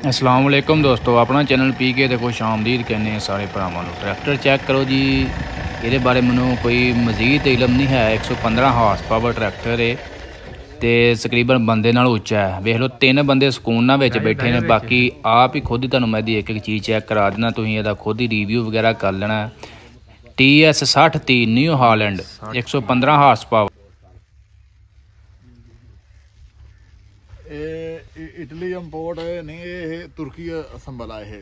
अस्सलाम वालेकुम दोस्तों, अपना चैनल पी के देखो खुशामदीद कहने सारे भरावां नूं। ट्रैक्टर चैक करो जी, ये बारे मैनू कोई मजीद इलम नहीं है। 115 हार्स पावर ट्रैक्टर है तो तकरीबन बंदे नाल उच्चा है। वेख लो 3 बंदे सकून नाल विच बैठे ने। बाकी आप ही खुद ही तुहानूं मैं एक एक चीज़ चैक करा देना, तुसीं इहदा खुद ही रिव्यू वगैरह कर लेना। TS 6030 new Holland 115 horse power. Italy import नहीं, ये तुर्की असंबल है।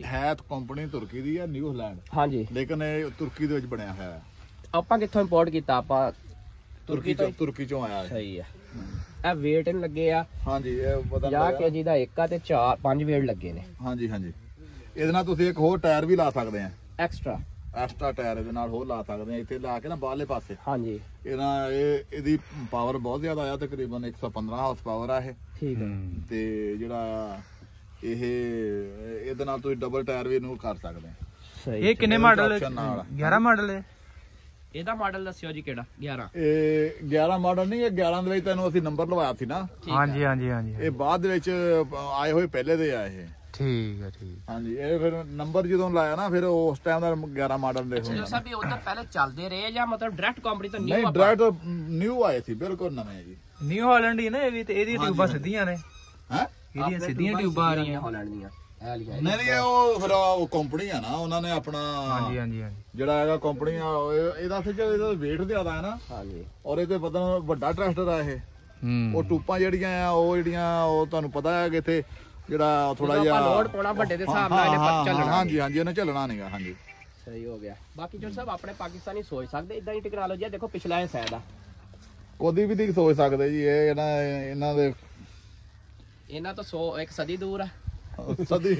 है तो कंपनी तुर्की दी है, न्यू हॉलैंड। हाँ जी, लेकिन ये तुर्की दे विच बनया है। ਆਪਾਂ ਕਿੱਥੋਂ ਇੰਪੋਰਟ ਕੀਤਾ? ਆਪਾਂ तुर्की चों आया है। ਸਹੀ ਹੈ। ਇਹ weight ਨ ਲੱਗੇ ਆ। हाँ जी, ये पता 50 kg ਦਾ ਇੱਕ ਆ ਤੇ 4-5 weight ਲੱਗੇ ਨੇ। हाँ जी, हाँ जी। ਇਹਦੇ ਨਾਲ ਤੁਸੀਂ ਇੱਕ ਹੋਰ ਟਾਇਰ ਵੀ ਲਾ ਸਕਦੇ ਆ, ਐਕਸਟਰਾ ਟਾਇਰ ਇਹਦੇ ਨਾਲ ਹੋਰ ਲਾ ਸਕਦੇ ਆ, ਇੱਥੇ ਲਾ ਕੇ ਨਾ ਬਾਹਰਲੇ ਪਾਸੇ। ਹਾਂਜੀ, ਇਹਦੀ ਪਾਵਰ ਬਹੁਤ ਜ਼ਿਆਦਾ ਆ, ਤਕਰੀਬਨ 115 ਹਾਰਸ ਪਾਵਰ ਆ ਇਹ। ਠੀਕ ਹੈ। ਤੇ ਜਿਹੜਾ ਇਹਦੇ ਨਾਲ ਤੁਸੀਂ ਡਬਲ ਟਾਇਰ ਵੀ ਇਹਨੂੰ ਕਰ ਸਕਦੇ ਆ। ਸਹੀ। ਇਹ ਕਿੰਨੇ ਮਾਡਲ? 11 ਮਾਡਲ ਹੈ। ਇਹਦਾ ਮਾਡਲ ਦੱਸਿਓ ਜੀ ਕਿਹੜਾ? 11। ਇਹ 11 ਮਾਡਲ ਨਹੀਂ, ਇਹ 11 ਦੇ ਵਿੱਚ ਤੈਨੂੰ ਅਸੀਂ ਨੰਬਰ ਲਵਾਇਆ ਸੀ ਨਾ। ਹਾਂਜੀ ਹਾਂਜੀ ਹਾਂਜੀ, ਇਹ ਬਾਅਦ ਦੇ ਵਿੱਚ ਆਏ ਹੋਏ ਪਹਿਲੇ ਦੇ ਆ ਇਹ। ਠੀਕ ਹੈ ਠੀਕ। ਹਾਂਜੀ, ਇਹ ਫਿਰ ਨੰਬਰ ਜਦੋਂ ਲਾਇਆ ਨਾ, ਫਿਰ ਉਸ ਟਾਈਮ ਦਾ 11 ਮਾਡਲ ਦੇ ਅੱਛਾ ਸਭ ਇਹ ਉਧਰ ਪਹਿਲੇ ਚੱਲਦੇ ਰਹੇ ਜਾਂ ਮਤਲਬ ਡਾਇਰੈਕਟ ਕੰਪਨੀ ਤੋਂ ਨਿਊ? ਨਹੀਂ, ਡਾਇਰੈਕਟ ਨਿਊ ਆਏ ਸੀ, ਬਿਲਕੁਲ ਨਵੇਂ ਜੀ। ਨਿਊ ਹਾਲੈਂਡ ਹੀ ਨਾ ਇਹ ਵੀ, ਤੇ ਇਹਦੀ ਟਿਊਬਾਂ ਸਿੱਧੀਆਂ ਨੇ। ਹੈ, ਇਹਦੀਆਂ ਸਿੱਧੀਆਂ ਟਿਊਬਾਂ ਆ ਰਹੀਆਂ ਹਾਲੈਂਡ ਦੀਆਂ। ਨਹੀਂ, ਉਹ ਫਿਰ ਉਹ ਕੰਪਨੀ ਆ ਨਾ, ਉਹਨਾਂ ਨੇ ਆਪਣਾ ਹਾਂਜੀ ਹਾਂਜੀ ਹਾਂਜੀ ਜਿਹੜਾ ਹੈਗਾ ਕੰਪਨੀ ਆ, ਇਹਦਾ ਫਿਰ ਇਹਦਾ weight ਜ਼ਿਆਦਾ ਹੈ ਨਾ। ਹਾਂਜੀ, ਔਰ ਇਹਦੇ ਬਦਨ ਵੱਡਾ ਟਰੈਕਟਰ ਆ ਇਹ। ਉਹ ਟੂਪਾਂ ਜਿਹੜੀਆਂ ਆ, ਉਹ ਤੁਹਾਨੂੰ ਪਤਾ ਹੈ ਕਿ ਇੱਥੇ ਜਿਹੜਾ ਥੋੜਾ ਜਿਹਾ ਲੋਡ ਪਾਉਣਾ ਵੱਡੇ ਦੇ ਹਿਸਾਬ ਨਾਲ ਇਹਨੇ ਚੱਲਣਾ। ਹਾਂਜੀ ਹਾਂਜੀ, ਇਹਨੇ ਚੱਲਣਾ ਨਹੀਂਗਾ। ਹਾਂਜੀ, ਸਹੀ ਹੋ ਗਿਆ। ਬਾਕੀ ਜੋ ਸਭ ਆਪਣੇ ਪਾਕਿਸਤਾਨੀ ਸੋਚ ਸਕਦੇ ਇਦਾਂ ਦੀ ਟੈਕਨੋਲੋਜੀ ਆ। ਦੇਖੋ ਪਿਛਲਾ ਇਹ ਸਾਈਡ ਆ, ਉਹਦੀ ਵੀ ਨਹੀਂ ਸੋਚ ਸਕਦੇ ਜੀ। ਇਹ ਇਹਨਾਂ ਦੇ ਇਹਨਾਂ ਤੋਂ 100 ਇੱਕ ਸਦੀ ਦੂਰ ਆ। ਸਦੀ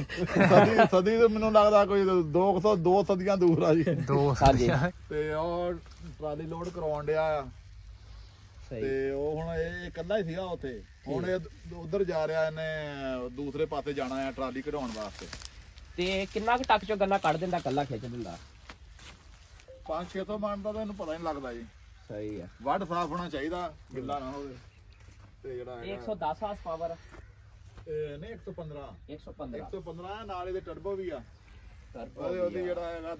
ਤੇ ਮੈਨੂੰ ਲੱਗਦਾ ਕੋਈ 2 ਸਦੀਆਂ ਦੂਰ ਆ ਜੀ। 2 ਤੇ ਉਹ ਟਰਾਲੀ ਲੋਡ ਕਰਾਉਣ ਡਿਆ ਆ। ਤੇ ਉਹ ਹੁਣ ਇਹ ਇਕੱਲਾ ਹੀ ਸੀਗਾ ਉੱਥੇ। ਹੁਣ ਇਹ ਉਧਰ ਜਾ ਰਿਹਾ, ਇਹਨੇ ਦੂਸਰੇ ਪਾਸੇ ਜਾਣਾ ਆ ਟਰਾਲੀ ਕਢਾਉਣ ਵਾਸਤੇ। ਤੇ ਕਿੰਨਾ ਕੁ ਟੱਕ ਚੋਂ ਗੰਨਾ ਕੱਢ ਦਿੰਦਾ, ਕੱਲਾ ਖਿੱਚ ਦਿੰਦਾ? 500-600 ਮਣ ਦਾ ਤਾਂ ਇਹਨੂੰ ਪਤਾ ਨਹੀਂ ਲੱਗਦਾ ਜੀ। ਸਹੀ ਹੈ। ਵੱਢ ਸਾਫ ਹੋਣਾ ਚਾਹੀਦਾ, ਗਿੱਲਾ ਨਾ ਹੋਵੇ। ਤੇ ਜਿਹੜਾ 110 ਹਾਰਸ ਪਾਵਰ ਨਹੀਂ, 115 115 ਨਾਲ ਇਹਦੇ ਟਰਬੋ ਵੀ ਆ। ਉਹਦੀ ਜਿਹੜਾ ਹੈਗਾ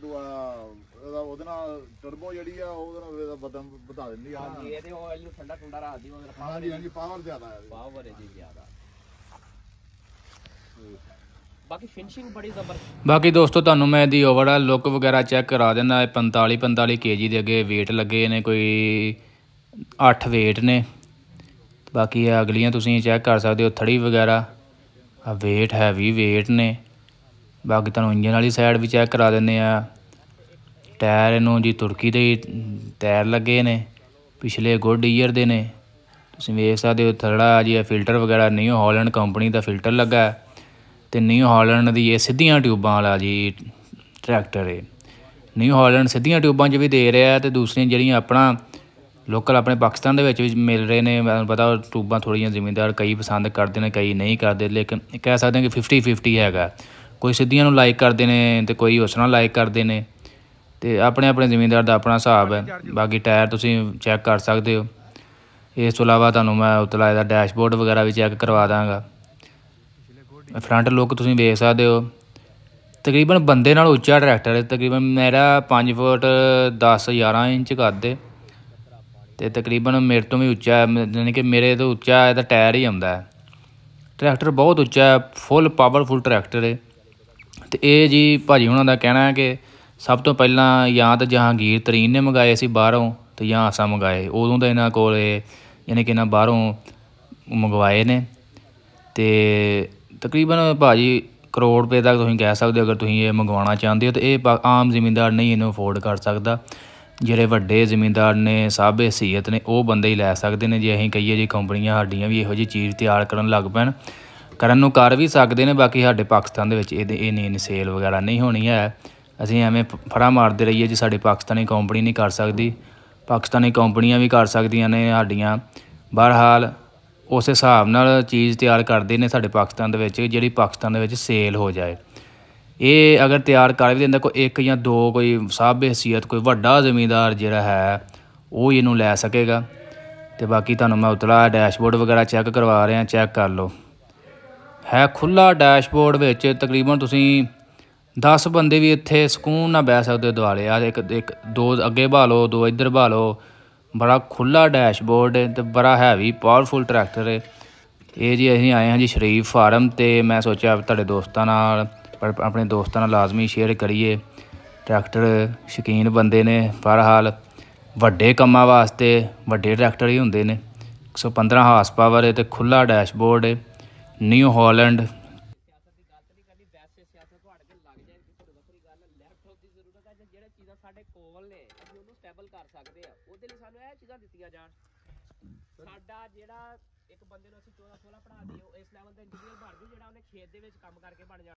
ਉਹਦੇ ਨਾਲ ਟਰਬੋ ਜਿਹੜੀ ਆ, ਉਹਦੇ ਨਾਲ ਇਹਦਾ ਬਦਨ ਵਧਾ ਦਿੰਦੀ ਆ। ਹਾਂਜੀ, ਇਹਦੇ ਆਇਲ ਨੂੰ ਠੰਡਾ ਠੰਡਾ ਰੱਖਦੀ ਉਹਦੇ ਨਾਲ। ਹਾਂਜੀ ਹਾਂਜੀ, ਪਾਵਰ ਜ਼ਿਆਦਾ ਹੈ, ਪਾਵਰ ਇਹਦੀ ਜ਼ਿਆਦਾ। ਬਾਕੀ ਫਿਨਿਸ਼ਿੰਗ ਬੜੀ ਜ਼ਬਰਦਸਤ। ਬਾਕੀ ਦੋਸਤੋ ਤੁਹਾਨੂੰ ਮੈਂ ਇਹਦੀ ਓਵਰਆਲ ਲੁੱਕ ਵਗੈਰਾ ਚੈੱਕ ਕਰਾ ਦਿੰਦਾ। 45 kg ਦੇ ਅੱਗੇ weight ਲੱਗੇ ਨੇ, ਕੋਈ 8 weight ਨੇ। ਬਾਕੀ ਇਹ ਅਗਲੀਆਂ ਤੁਸੀਂ ਚੈੱਕ ਕਰ ਸਕਦੇ ਹੋ, ਥੜੀ ਵਗੈਰਾ ਆ weight ਹੈਵੀ weight ਨੇ। ਬਾਕੀ ਤੁਹਾਨੂੰ ਇੰਜਨ ਵਾਲੀ ਸਾਈਡ ਵੀ ਚੈੱਕ ਕਰਾ ਦਿੰਦੇ ਆ। ਟਾਇਰ ਇਹਨੂੰ ਜੀ ਤੁਰਕੀ ਦੇ ਟਾਇਰ ਲੱਗੇ ਨੇ, ਪਿਛਲੇ ਗੁੱਡ ਈਅਰ ਦੇ ਨੇ। ਤੁਸੀਂ ਵੇਖ ਸਕਦੇ ਹੋ ਥੜਾ ਜੀ ਫਿਲਟਰ ਵਗੈਰਾ ਨਿਊ ਹਾਲੈਂਡ ਕੰਪਨੀ ਦਾ ਫਿਲਟਰ ਲੱਗਾ। ਤੇ ਨਿਊ ਹਾਲੈਂਡ ਦੀ ਇਹ ਸਿੱਧੀਆਂ ਟਿਊਬਾਂ ਵਾਲਾ ਜੀ ਟਰੈਕਟਰ ਹੈ। ਨਿਊ ਹਾਲੈਂਡ ਸਿੱਧੀਆਂ ਟਿਊਬਾਂ 'ਚ ਵੀ ਦੇ ਰਿਹਾ, ਤੇ ਦੂਸਰੀਆਂ ਜਿਹੜੀਆਂ ਆਪਣਾ ਲੋਕਲ ਆਪਣੇ ਪਾਕਿਸਤਾਨ ਦੇ ਵਿੱਚ ਵੀ ਮਿਲ ਰਹੇ ਨੇ। ਮੈਨੂੰ ਪਤਾ ਟਿਊਬਾਂ ਥੋੜ੍ਹੀਆਂ ਜ਼ਿਮੀਂਦਾਰ ਕਈ ਪਸੰਦ ਕਰਦੇ ਨੇ, ਕਈ ਨਹੀਂ ਕਰਦੇ, ਲੇਕਿਨ ਕਹਿ ਸਕਦੇ ਹਾਂ ਕਿ 50-50 ਹੈਗਾ। ਕੋਈ ਸਿੱਧੀਆਂ ਨੂੰ ਲਾਈਕ ਕਰਦੇ ਨੇ ਤੇ ਕੋਈ ਉਸ ਨਾਲ ਲਾਈਕ ਕਰਦੇ ਨੇ, ਤੇ ਆਪਣੇ ਜ਼ਿਮੀਂਦਾਰ ਦਾ ਆਪਣਾ ਹਿਸਾਬ ਹੈ। ਬਾਕੀ ਟਾਇਰ ਤੁਸੀਂ ਚੈੱਕ ਕਰ ਸਕਦੇ ਹੋ। ਇਸ ਤੋਂ ਇਲਾਵਾ ਤੁਹਾਨੂੰ ਮੈਂ ਉਤਲਾ ਇਹਦਾ ਡੈਸ਼ਬੋਰਡ ਵਗੈਰਾ ਵੀ ਚੈੱਕ ਕਰਵਾ ਦਾਂਗਾ। ਫਰੰਟ ਲੁੱਕ ਤੁਸੀਂ ਵੇਖ ਸਕਦੇ ਹੋ। ਤਕਰੀਬਨ ਬੰਦੇ ਨਾਲ ਉੱਚਾ ਟਰੈਕਟਰ ਹੈ। ਤਕਰੀਬਨ ਮੇਰਾ 5 ਫੁੱਟ 10-11 ਇੰਚ ਕੱਦ, ਤੇ ਤਕਰੀਬਨ ਮੇਰੇ ਤੋਂ ਵੀ ਉੱਚਾ, ਯਾਨੀ ਕਿ ਮੇਰੇ ਤੋਂ ਉੱਚਾ ਇਹਦਾ ਟਾਇਰ ਹੀ ਆਉਂਦਾ ਹੈ। ਟਰੈਕਟਰ ਬਹੁਤ ਉੱਚਾ, ਫੁੱਲ ਪਾਵਰਫੁੱਲ ਟਰੈਕਟਰ ਹੈ। ਤੇ ਇਹ ਜੀ ਭਾਜੀ ਹੁਣਾਂ ਦਾ ਕਹਿਣਾ ਹੈ ਕਿ ਸਭ ਤੋਂ ਪਹਿਲਾਂ ਜਾਂ ਤਾਂ ਜਹਾਂਗੀਰ ਤਰੀਨ ਨੇ ਮੰਗਾਏ ਸੀ ਬਾਹਰੋਂ, ਤੇ ਜਾਂ ਅਸਾਂ ਮੰਗਾਏ। ਉਦੋਂ ਤਾਂ ਇਹਨਾਂ ਕੋਲ ਯਾਨੀ ਕਿ ਇਹਨਾਂ ਬਾਹਰੋਂ ਮੰਗਵਾਏ ਨੇ। ਤੇ ਤਕਰੀਬਨ ਭਾਜੀ ਕਰੋੜ ਰੁਪਏ ਤੱਕ ਤੁਸੀਂ ਕਹਿ ਸਕਦੇ ਹੋ ਅਗਰ ਤੁਸੀਂ ਇਹ ਮੰਗਵਾਉਣਾ ਚਾਹੁੰਦੇ ਹੋ। ਤੇ ਇਹ ਆਮ ਜ਼ਿਮੀਂਦਾਰ ਨਹੀਂ ਇਹਨੂੰ ਅਫੋਰਡ ਕਰ ਸਕਦਾ। ਜਿਹੜੇ ਵੱਡੇ ਜ਼ਿਮੀਂਦਾਰ ਨੇ, ਸਾਹਬ ਹਸੀਅਤ ਨੇ, ਉਹ ਬੰਦੇ ਹੀ ਲੈ ਸਕਦੇ ਨੇ। ਜੇ ਅਸੀਂ ਕਹੀਏ ਜੀ ਕੰਪਨੀਆਂ ਸਾਡੀਆਂ ਵੀ ਇਹੋ ਜਿਹੀ ਚੀਜ਼ ਤਿਆਰ ਕਰਨ ਲੱਗ ਪੈਣ, ਕਰਨ ਨੂੰ ਕਰ ਵੀ ਸਕਦੇ ਨੇ। ਬਾਕੀ ਸਾਡੇ ਪਾਕਿਸਤਾਨ ਦੇ ਵਿੱਚ ਇਹ ਨਹੀਂ ਸੇਲ ਵਗੈਰਾ ਨਹੀਂ ਹੋਣੀ ਹੈ। ਅਸੀਂ ਐਵੇਂ ਫੜਾ ਮਾਰਦੇ ਰਹੀਏ ਜੀ ਸਾਡੀ ਪਾਕਿਸਤਾਨੀ ਕੰਪਨੀ ਨਹੀਂ ਕਰ ਸਕਦੀ, ਪਾਕਿਸਤਾਨੀ ਕੰਪਨੀਆਂ ਵੀ ਕਰ ਸਕਦੀਆਂ ਨੇ ਸਾਡੀਆਂ। ਬਹਰਹਾਲ ਉਸ ਹਿਸਾਬ ਨਾਲ ਚੀਜ਼ ਤਿਆਰ ਕਰਦੇ ਨੇ ਸਾਡੇ ਪਾਕਿਸਤਾਨ ਦੇ ਵਿੱਚ, ਜਿਹੜੀ ਪਾਕਿਸਤਾਨ ਦੇ ਵਿੱਚ ਸੇਲ ਹੋ ਜਾਏ। ਇਹ ਅਗਰ ਤਿਆਰ ਕਰ ਵੀ ਦਿੰਦਾ ਕੋਈ 1 ਜਾਂ 2 ਕੋਈ ਸਾਹਬ ਹਸੀਅਤ ਕੋਈ ਵੱਡਾ ਜ਼ਿਮੀਂਦਾਰ ਜਿਹੜਾ ਹੈ ਉਹ ਇਹਨੂੰ ਲੈ ਸਕੇਗਾ। ਤੇ ਬਾਕੀ ਤੁਹਾਨੂੰ ਮੈਂ ਉਤਲਾ ਡੈਸ਼ਬੋਰਡ ਵਗੈਰਾ ਚੈੱਕ ਕਰਵਾ ਰਿਹਾ, ਚੈੱਕ ਕਰ ਲਓ। ਹੈ ਖੁੱਲਾ ਡੈਸ਼ਬੋਰਡ ਵਿੱਚ ਤਕਰੀਬਨ ਤੁਸੀਂ 10 ਬੰਦੇ ਵੀ ਇੱਥੇ ਸਕੂਨ ਨਾਲ ਬਹਿ ਸਕਦੇ ਹੋ ਦੁਆਲੇ ਆ ਇੱਕ ਦੋ ਅੱਗੇ ਬਹਾ ਲਓ, ਦੋ ਇੱਧਰ ਬਹਾ ਲਓ। ਬੜਾ ਖੁੱਲਾ ਡੈਸ਼ਬੋਰਡ ਤੇ ਬੜਾ ਹੈਵੀ ਪਾਵਰਫੁਲ ਟਰੈਕਟਰ ਹੈ ਇਹ ਜੀ। ਅਸੀਂ ਆਏ ਹਾਂ ਜੀ ਸ਼ਰੀਫ ਫਾਰਮ ਤੇ ਮੈਂ ਸੋਚਿਆ ਤੁਹਾਡੇ ਦੋਸਤਾਂ ਨਾਲ ਆਪਣੇ ਦੋਸਤਾਂ ਨਾਲ ਲਾਜ਼ਮੀ ਸ਼ੇਅਰ ਕਰੀਏ। ਟਰੈਕਟਰ ਸ਼ੌਕੀਨ ਬੰਦੇ ਨੇ, ਬਹਰਹਾਲ ਵੱਡੇ ਕੰਮਾਂ ਵਾਸਤੇ ਵੱਡੇ ਟਰੈਕਟਰ ਹੀ ਹੁੰਦੇ ਨੇ। 115 ਹਾਰਸ ਪਾਵਰ ਹੈ ਤੇ ਖੁੱਲਾ ਡੈਸ਼ਬੋਰਡ ਹੈ। ਨਿਊ ਹਾਲੈਂਡ ਜਿਹੜੇ ਚੀਜ਼ਾਂ ਸਾਡੇ ਕੋਲ ਨੇ ਅਸੀਂ ਉਹਨੂੰ ਸਟੇਬਲ ਕਰ ਸਕਦੇ ਆ, ਉਹਦੇ ਲਈ ਸਾਨੂੰ ਇਹ ਚੀਜ਼ਾਂ ਦਿੱਤੀਆਂ ਜਾਣ। ਸਾਡਾ ਜਿਹੜਾ ਇੱਕ ਬੰਦੇ ਨੂੰ ਅਸੀਂ 14-16 ਪੜ੍ਹਾ ਦਈਏ, ਉਹ ਇਸ ਲੈਵਲ ਦਾ ਇੰਜੀਨੀਅਰ ਬਣ ਜੂ ਜਿਹੜਾ ਉਹਨੇ ਖੇਤ ਦੇ ਵਿੱਚ ਕੰਮ ਕਰਕੇ ਬਣ ਜਾਣਾ।